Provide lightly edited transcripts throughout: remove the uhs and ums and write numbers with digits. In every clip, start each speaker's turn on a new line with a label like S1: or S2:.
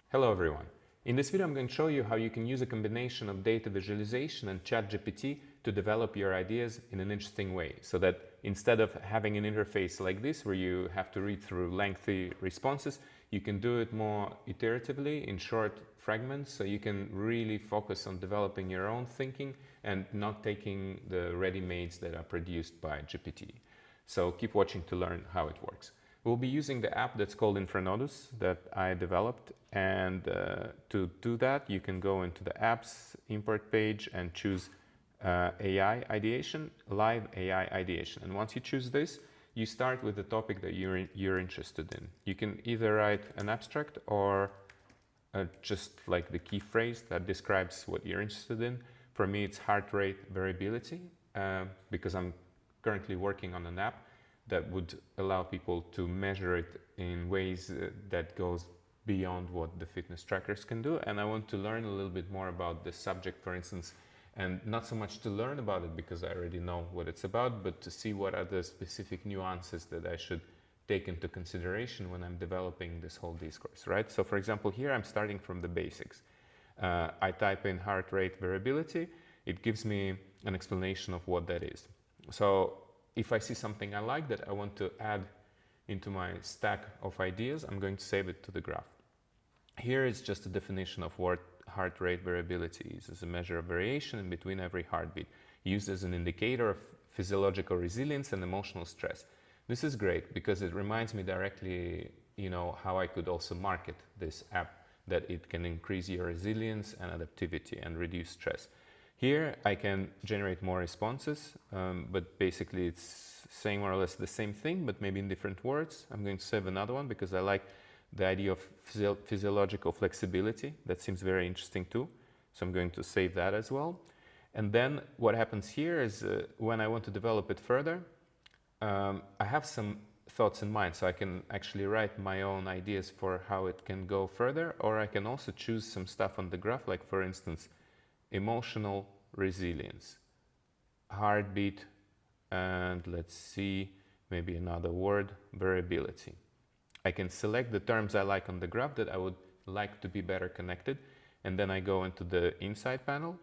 S1: Hello everyone. In this video I'm going to show you how you can use a combination of data visualization and ChatGPT to develop your ideas in an interesting way, so that instead of having an interface like this where you have to read through lengthy responses, you can do it more iteratively in short fragments, so you can really focus on developing your own thinking and not taking the ready-mades that are produced by GPT. So keep watching to learn how it works. We'll be using the app that's called InfraNodus that I developed, and to do that you can go into the apps import page and choose AI ideation, live AI ideation. And once you choose this, you start with the topic that you're interested in. You can either write an abstract or just like the key phrase that describes what you're interested in. For me it's heart rate variability, because I'm currently working on an app that would allow people to measure it in ways that goes beyond what the fitness trackers can do. And I want to learn a little bit more about this subject, for instance, and not so much to learn about it because I already know what it's about, but to see what are the specific nuances that I should take into consideration when I'm developing this whole discourse, right? So for example, here I'm starting from the basics. I type in heart rate variability. It gives me an explanation of what that is. So if I see something I like that I want to add into my stack of ideas, I'm going to save it to the graph. Here is just a definition of what heart rate variability is. It's a measure of variation in between every heartbeat, used as an indicator of physiological resilience and emotional stress. This is great because it reminds me directly, how I could also market this app, that it can increase your resilience and adaptivity and reduce stress. Here I can generate more responses, but basically it's saying more or less the same thing, but maybe in different words. I'm going to save another one because I like the idea of physiological flexibility. That seems very interesting too. So I'm going to save that as well. And then what happens here is when I want to develop it further, I have some thoughts in mind, so I can actually write my own ideas for how it can go further, or I can also choose some stuff on the graph, like for instance, emotional resilience, heartbeat, and let's see, maybe another word, variability. I can select the terms I like on the graph that I would like to be better connected, and then I go into the Insight panel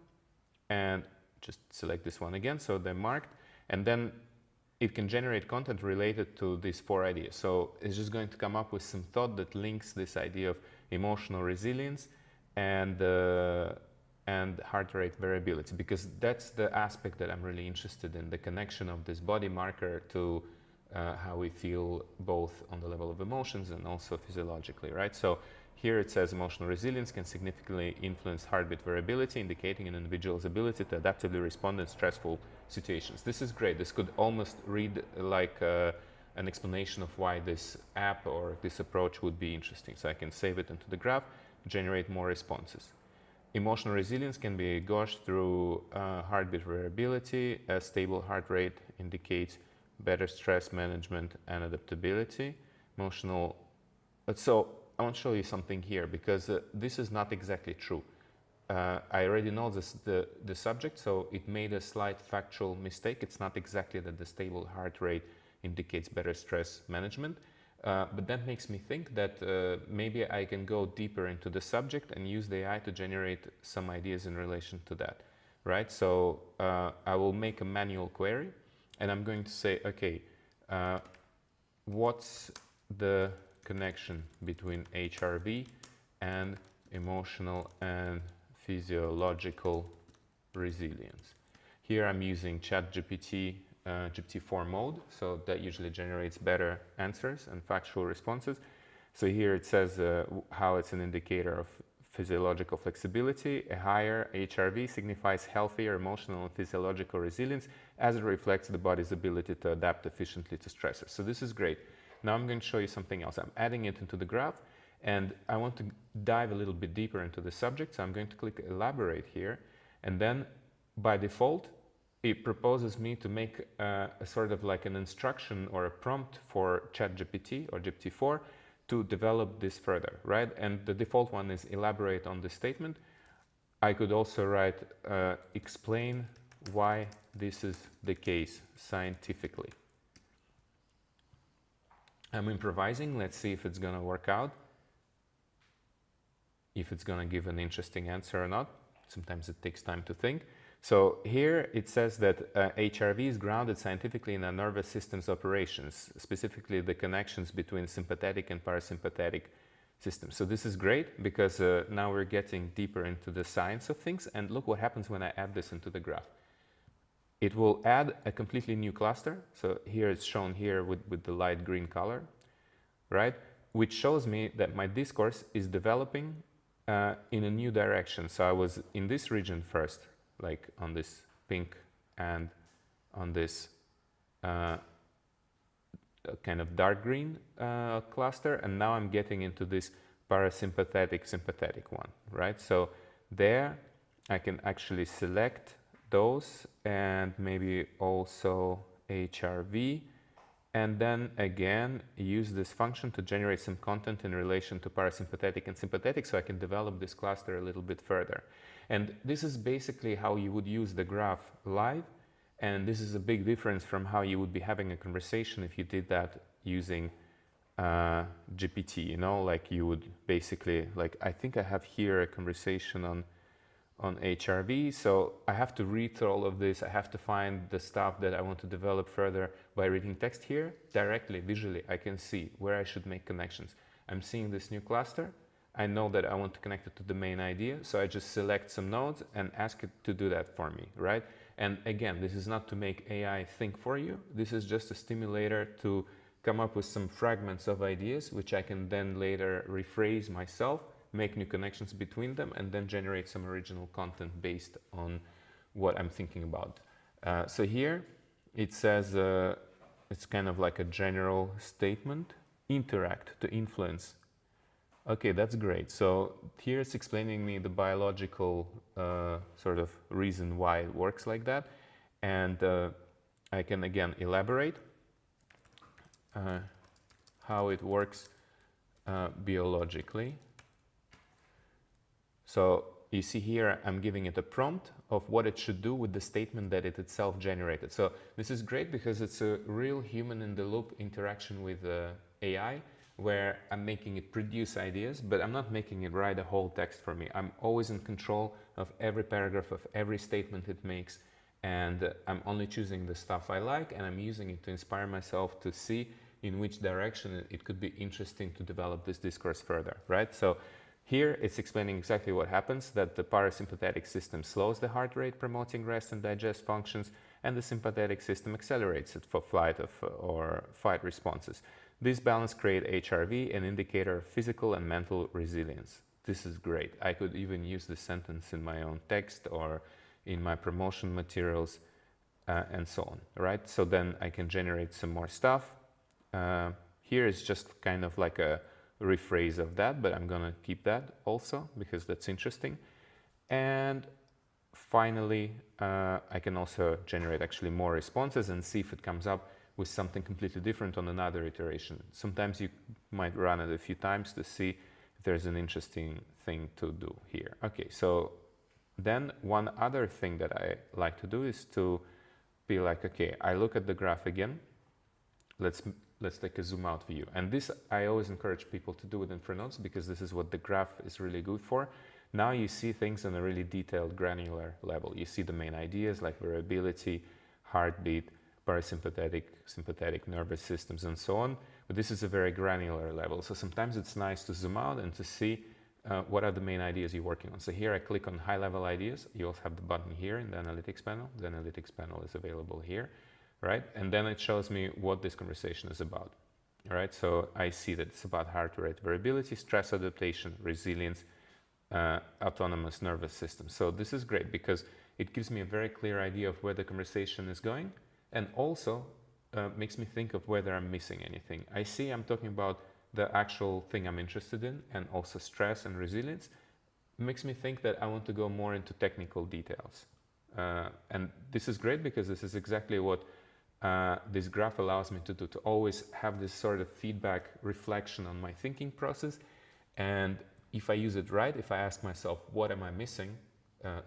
S1: and just select this one again, so they're marked, and then it can generate content related to these four ideas. So it's just going to come up with some thought that links this idea of emotional resilience and heart rate variability, because that's the aspect that I'm really interested in, the connection of this body marker to how we feel both on the level of emotions and also physiologically, right? So here it says emotional resilience can significantly influence heartbeat variability, indicating an individual's ability to adaptively respond in stressful situations. This is great. This could almost read like an explanation of why this app or this approach would be interesting. So I can save it into the graph, generate more responses. Emotional resilience can be gauged through heartbeat variability. A stable heart rate indicates better stress management and adaptability. So I want to show you something here, because this is not exactly true. I already know the subject, so it made a slight factual mistake. It's not exactly that the stable heart rate indicates better stress management. But that makes me think that maybe I can go deeper into the subject and use the AI to generate some ideas in relation to that, right? So I will make a manual query, and I'm going to say, okay, what's the connection between HRV and emotional and physiological resilience? Here I'm using ChatGPT GPT-4 mode, so that usually generates better answers and factual responses. So here it says how it's an indicator of physiological flexibility. A higher HRV signifies healthier emotional and physiological resilience, as it reflects the body's ability to adapt efficiently to stressors. So this is great. Now I'm going to show you something else. I'm adding it into the graph, and I want to dive a little bit deeper into the subject. So I'm going to click elaborate here, and then by default it proposes me to make a sort of like an instruction or a prompt for ChatGPT or GPT-4 to develop this further, right? And the default one is elaborate on this statement. I could also write explain why this is the case scientifically. I'm improvising. Let's see if it's gonna work out. if it's going to give an interesting answer or not. Sometimes it takes time to think. So here it says that HRV is grounded scientifically in our nervous system's operations, specifically the connections between sympathetic and parasympathetic systems. So this is great because now we're getting deeper into the science of things. And look what happens when I add this into the graph. It will add a completely new cluster. So here it's shown here with the light green color, right? Which shows me that my discourse is developing in a new direction. So I was in this region first, like on this pink and on this kind of dark green cluster, and now I'm getting into this parasympathetic sympathetic one, right? So there I can actually select those and maybe also HRV, and then again use this function to generate some content in relation to parasympathetic and sympathetic, so I can develop this cluster a little bit further. And this is basically how you would use the graph live, and this is a big difference from how you would be having a conversation if you did that using GPT, you know, like you would basically, like I think I have here a conversation on HRV, so I have to read through all of this. I have to find the stuff that I want to develop further. By reading text here, directly, visually, I can see where I should make connections. I'm seeing this new cluster. I know that I want to connect it to the main idea, so I just select some nodes and ask it to do that for me, right? And again, this is not to make AI think for you. This is just a stimulator to come up with some fragments of ideas, which I can then later rephrase myself, make new connections between them, and then generate some original content based on what I'm thinking about. So here it says, it's kind of like a general statement, interact to influence. Okay, that's great. So here it's explaining me the biological sort of reason why it works like that. And I can again elaborate how it works biologically. So you see here, I'm giving it a prompt of what it should do with the statement that it itself generated. So this is great because it's a real human in the loop interaction with AI, where I'm making it produce ideas, but I'm not making it write a whole text for me. I'm always in control of every paragraph, of every statement it makes, and I'm only choosing the stuff I like, and I'm using it to inspire myself to see in which direction it could be interesting to develop this discourse further, right? So here it's explaining exactly what happens, that the parasympathetic system slows the heart rate, promoting rest and digest functions, and the sympathetic system accelerates it for flight or fight responses. This balance creates HRV, an indicator of physical and mental resilience. This is great. I could even use this sentence in my own text or in my promotion materials and so on, right? So then I can generate some more stuff. Here is just kind of like a rephrase of that, but I'm gonna keep that also because that's interesting. And finally, I can also generate actually more responses and see if it comes up with something completely different on another iteration. Sometimes you might run it a few times to see if there's an interesting thing to do here. Okay, so then one other thing that I like to do is to be like, okay, I look at the graph again. Let's take a zoom out view. And this, I always encourage people to do with InfraNodus because this is what the graph is really good for. Now you see things on a really detailed, granular level. You see the main ideas like variability, heartbeat, parasympathetic, sympathetic nervous systems, and so on. But this is a very granular level. So sometimes it's nice to zoom out and to see what are the main ideas you're working on. So here I click on high-level ideas. You also have the button here in the analytics panel. The analytics panel is available here, right? And then it shows me what this conversation is about, all right? So I see that it's about heart rate variability, stress adaptation, resilience, autonomous nervous system. So this is great because it gives me a very clear idea of where the conversation is going, and also makes me think of whether I'm missing anything. I see I'm talking about the actual thing I'm interested in, and also stress and resilience. Makes me think that I want to go more into technical details. And this is great because this is exactly what this graph allows me to do, to always have this sort of feedback reflection on my thinking process. And if I use it right, if I ask myself, what am I missing?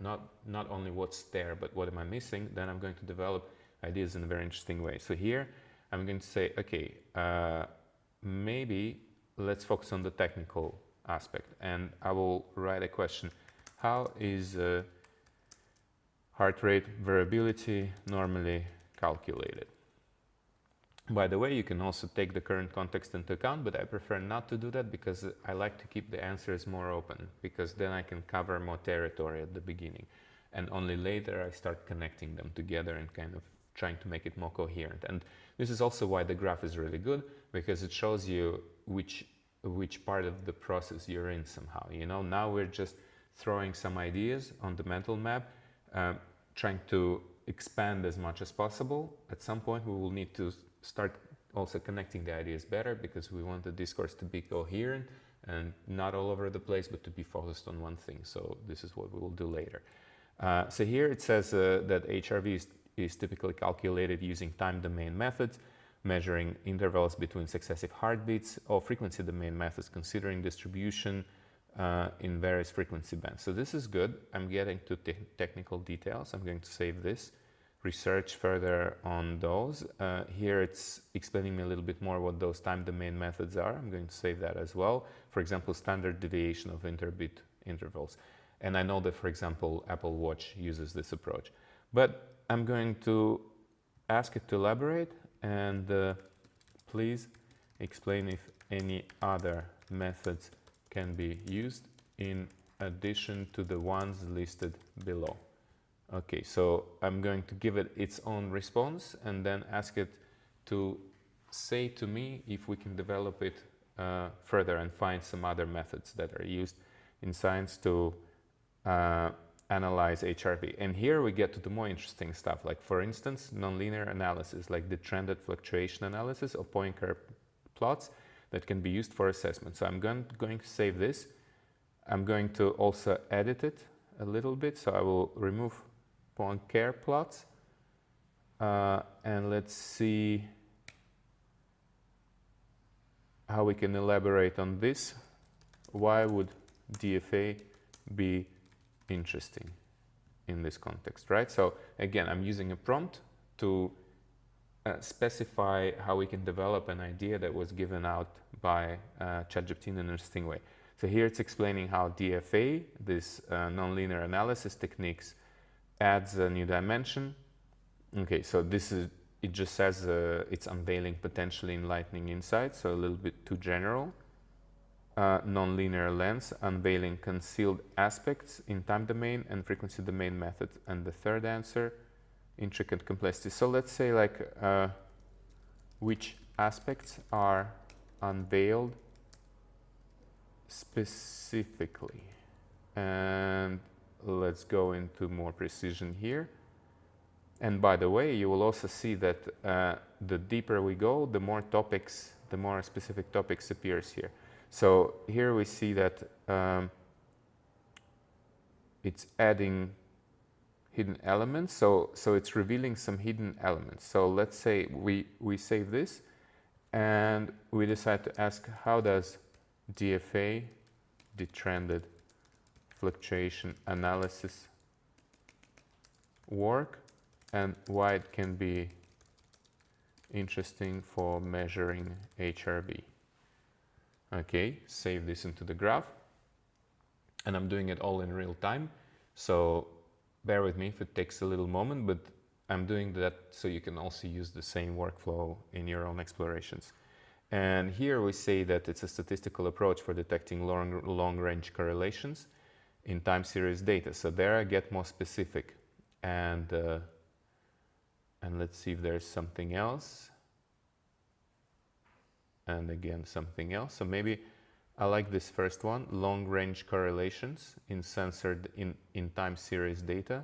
S1: Not only what's there, but what am I missing? Then I'm going to develop ideas in a very interesting way. So here I'm going to say, okay, maybe let's focus on the technical aspect. And I will write a question. How is heart rate variability normally calculated? By the way, you can also take the current context into account, but I prefer not to do that because I like to keep the answers more open, because then I can cover more territory at the beginning. And only later I start connecting them together and kind of trying to make it more coherent. And this is also why the graph is really good, because it shows you which part of the process you're in somehow. You know, now we're just throwing some ideas on the mental map, trying to expand as much as possible. At some point we will need to start also connecting the ideas better, because we want the discourse to be coherent and not all over the place, but to be focused on one thing. So this is what we will do later. So here it says that HRV is typically calculated using time domain methods, measuring intervals between successive heartbeats, or frequency domain methods, considering distribution in various frequency bands. So this is good. I'm getting to technical details. I'm going to save this, research further on those. Here it's explaining me a little bit more what those time domain methods are. I'm going to save that as well. For example, standard deviation of interbit intervals. And I know that, for example, Apple Watch uses this approach. But I'm going to ask it to elaborate, and please explain if any other methods can be used in addition to the ones listed below. Okay, so I'm going to give it its own response and then ask it to say to me if we can develop it further and find some other methods that are used in science to analyze HRV. And here we get to the more interesting stuff, like for instance, nonlinear analysis, like the trended fluctuation analysis of point curve plots that can be used for assessment. So I'm going to save this. I'm going to also edit it a little bit. So I will remove point curve plots and let's see how we can elaborate on this. Why would DFA be interesting in this context, right? So again, I'm using a prompt to specify how we can develop an idea that was given out by ChatGPT in an interesting way. So here it's explaining how DFA, this nonlinear analysis techniques, adds a new dimension. Okay, so this is, it just says it's unveiling potentially enlightening insights, so a little bit too general. Nonlinear lens, unveiling concealed aspects in time domain and frequency domain method. And the third answer, intricate complexity. So let's say like which aspects are unveiled specifically. And let's go into more precision here. And by the way, you will also see that the deeper we go, the more topics, the more specific topics appears here. So here we see that it's adding hidden elements. So it's revealing some hidden elements. So let's say we save this and we decide to ask, how does DFA, detrended fluctuation analysis, work, and why it can be interesting for measuring HRV. Okay, save this into the graph, and I'm doing it all in real time, so bear with me if it takes a little moment, but I'm doing that so you can also use the same workflow in your own explorations. And here we say that it's a statistical approach for detecting long-range correlations in time series data. So there I get more specific, and let's see if there's something else. And again, something else. So maybe I like this first one, long-range correlations in censored in time series data.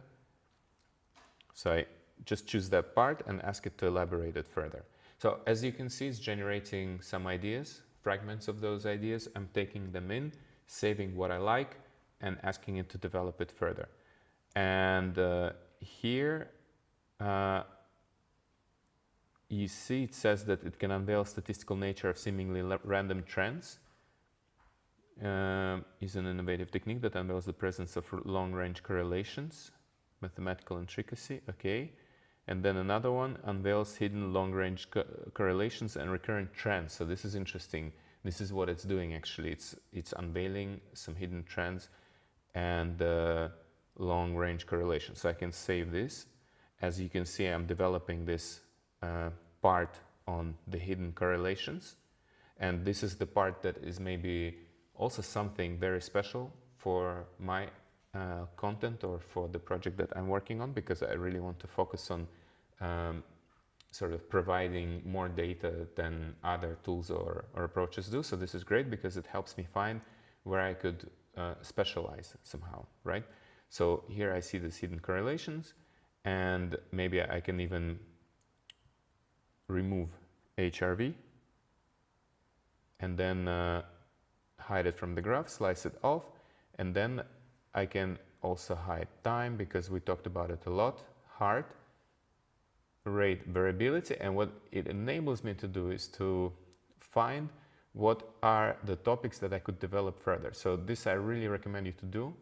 S1: So I just choose that part and ask it to elaborate it further. So as you can see, it's generating some ideas, fragments of those ideas. I'm taking them in, saving what I like, and asking it to develop it further. And here, you see it says that it can unveil statistical nature of seemingly random trends. Is an innovative technique that unveils the presence of long-range correlations, mathematical intricacy, okay. And then another one unveils hidden long-range correlations and recurrent trends. So this is interesting this is what it's doing actually. It's unveiling some hidden trends and long range correlation. So I can save this. As you can see, I'm developing this part on the hidden correlations. And this is the part that is maybe also something very special for my content or for the project that I'm working on, because I really want to focus on sort of providing more data than other tools or approaches do. So this is great because it helps me find where I could specialize somehow, right? So here I see these hidden correlations, and maybe I can even remove HRV and then hide it from the graph, slice it off, and then I can also hide time, because we talked about it a lot, heart rate variability. And what it enables me to do is to find what are the topics that I could develop further. So this I really recommend you to do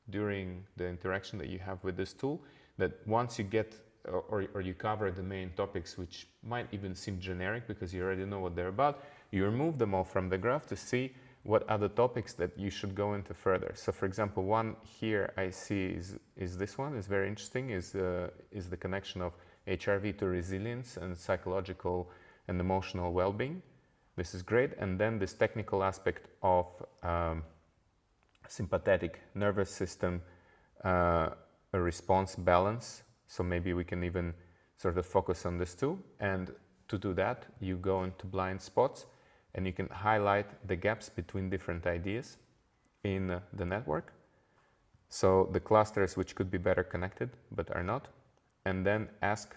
S1: during the interaction that you have with this tool, that once you get or you cover the main topics, which might even seem generic because you already know what they're about, you remove them all from the graph to see what are the topics that you should go into further. So for example, one here I see is this one, is very interesting, is the connection of HRV to resilience and psychological and emotional well-being. This is great. And then this technical aspect of sympathetic nervous system a response balance. So maybe we can even sort of focus on this too. And to do that, you go into blind spots and you can highlight the gaps between different ideas in the network. So the clusters which could be better connected but are not. And then ask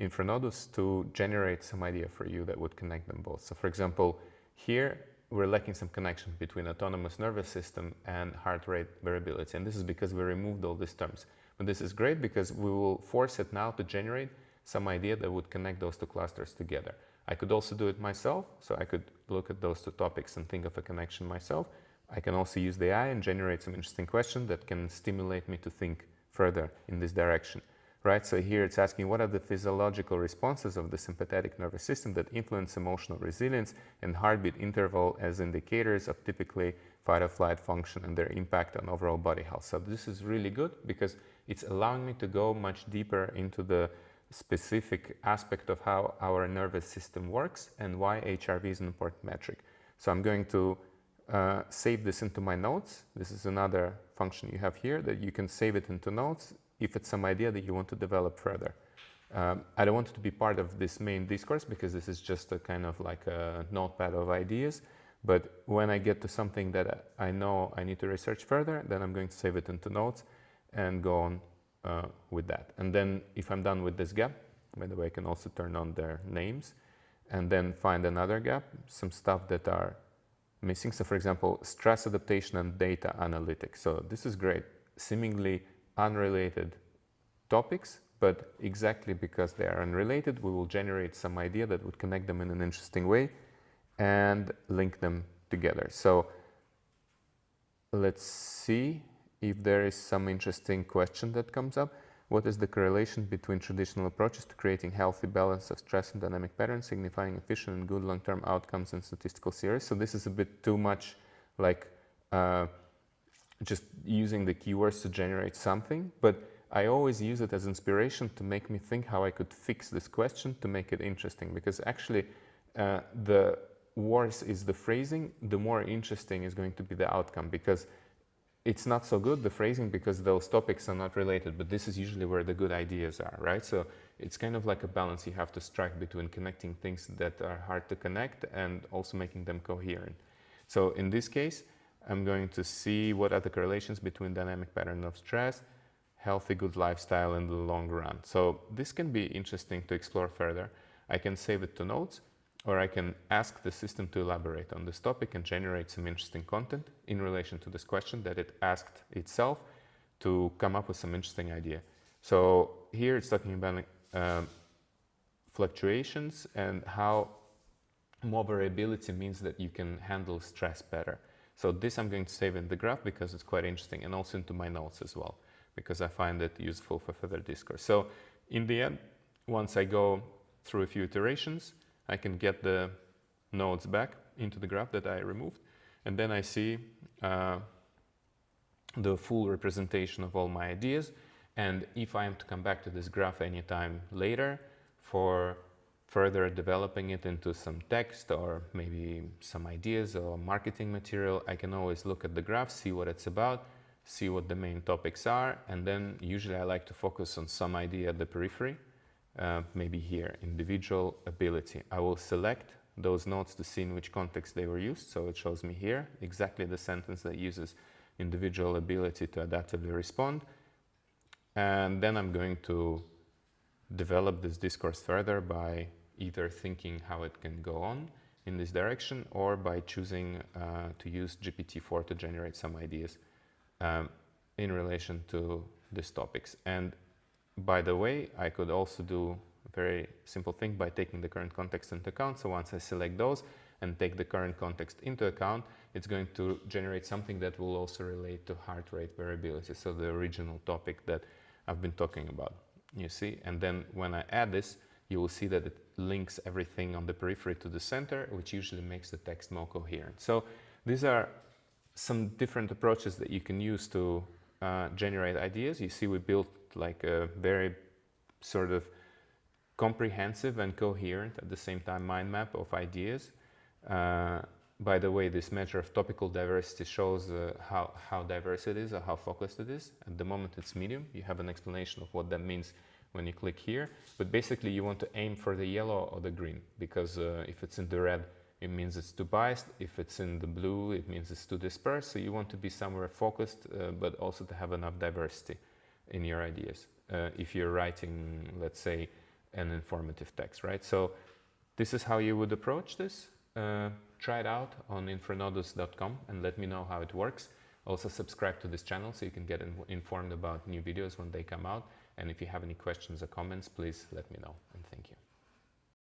S1: InfraNodus to generate some idea for you that would connect them both. So for example, here we're lacking some connection between autonomous nervous system and heart rate variability. And this is because we removed all these terms. But this is great because we will force it now to generate some idea that would connect those two clusters together. I could also do it myself. So I could look at those two topics and think of a connection myself. I can also use the AI and generate some interesting questions that can stimulate me to think further in this direction. Right, so here it's asking what are the physiological responses of the sympathetic nervous system that influence emotional resilience and heartbeat interval as indicators of typically fight or flight function and their impact on overall body health. So this is really good because it's allowing me to go much deeper into the specific aspect of how our nervous system works and why HRV is an important metric. So I'm going to save this into my notes. This is another function you have here that you can save it into notes if it's some idea that you want to develop further. I don't want it to be part of this main discourse because this is just a kind of like a notepad of ideas. But when I get to something that I know I need to research further, then I'm going to save it into notes and go on with that. And then if I'm done with this gap, by the way, I can also turn on their names and then find another gap, some stuff that are missing. So for example, stress adaptation and data analytics. So this is great, seemingly unrelated topics, but exactly because they are unrelated, we will generate some idea that would connect them in an interesting way and link them together. So let's see if there is some interesting question that comes up. What is the correlation between traditional approaches to creating healthy balance of stress and dynamic patterns, signifying efficient and good long-term outcomes in statistical series? So this is a bit too much like just using the keywords to generate something, but I always use it as inspiration to make me think how I could fix this question to make it interesting, because actually the worse is the phrasing, the more interesting is going to be the outcome, because it's not so good, the phrasing, because those topics are not related, but this is usually where the good ideas are, right? So it's kind of like a balance you have to strike between connecting things that are hard to connect and also making them coherent. So in this case, I'm going to see what are the correlations between dynamic pattern of stress, healthy, good lifestyle in the long run. So this can be interesting to explore further. I can save it to notes, or I can ask the system to elaborate on this topic and generate some interesting content in relation to this question that it asked itself to come up with some interesting idea. So here it's talking about fluctuations and how more variability means that you can handle stress better. So this I'm going to save in the graph because it's quite interesting, and also into my notes as well, because I find it useful for further discourse. So in the end, once I go through a few iterations, I can get the nodes back into the graph that I removed. And then I see the full representation of all my ideas. And if I am to come back to this graph anytime later for further developing it into some text or maybe some ideas or marketing material, I can always look at the graph, see what it's about, see what the main topics are, and then usually I like to focus on some idea at the periphery, maybe here, individual ability. I will select those nodes to see in which context they were used, so it shows me here exactly the sentence that uses individual ability to adaptively respond. And then I'm going to develop this discourse further by either thinking how it can go on in this direction or by choosing to use GPT-4 to generate some ideas in relation to these topics. And by the way, I could also do a very simple thing by taking the current context into account. So once I select those and take the current context into account, it's going to generate something that will also relate to heart rate variability, so the original topic that I've been talking about, you see. And then when I add this, you will see that it links everything on the periphery to the center, which usually makes the text more coherent. So these are some different approaches that you can use to generate ideas. You see, we built like a very sort of comprehensive and coherent at the same time mind map of ideas. By the way, this measure of topical diversity shows how diverse it is or how focused it is. At the moment it's medium. You have an explanation of what that means when you click here, but basically you want to aim for the yellow or the green, because if it's in the red, it means it's too biased. If it's in the blue, it means it's too dispersed. So you want to be somewhere focused, but also to have enough diversity in your ideas. If you're writing, let's say, an informative text, right? So this is how you would approach this. Try it out on infranodus.com and let me know how it works. Also subscribe to this channel so you can get informed about new videos when they come out. And if you have any questions or comments, please let me know, and thank you.